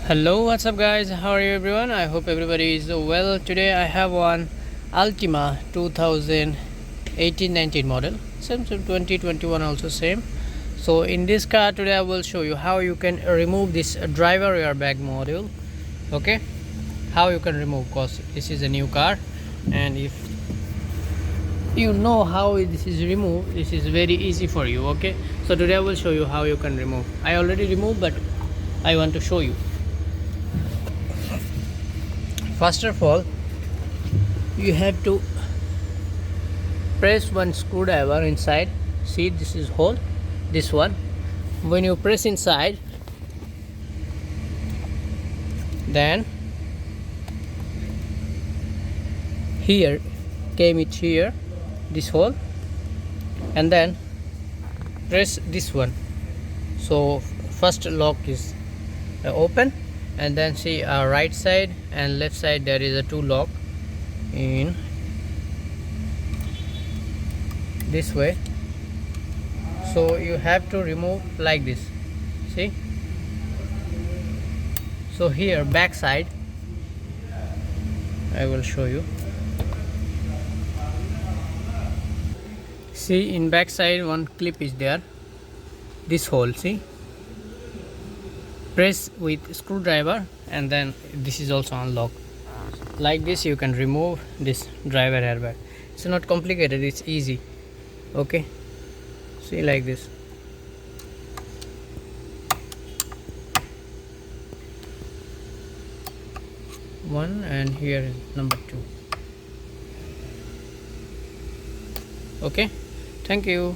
Hello, what's up guys? How are you everyone? I hope everybody is well. Today I have one Altima 2018-19 model. Same 2021 also same. So in this car today I will show you how you can remove this driver airbag module. Okay? How you can remove, because this is a new car, and if you know how this is removed, this is very easy for you. Okay? So today I will show you how you can remove. I already removed, but I want to show you. First of all, you have to press one screwdriver inside. See, this is hole, this one. When you press inside, then here came it here, this hole, and then press this one. So first lock is open, and then see right side and left side there is a two lock in this way. So you have to remove like this. See, so here back side I will show you. See, in back side one clip is there, this hole. See, press with screwdriver and then this is also unlocked. Like this you can remove this driver airbag. It's not complicated, it's easy. Okay, see, like this. One, and here is number two. Okay, thank you.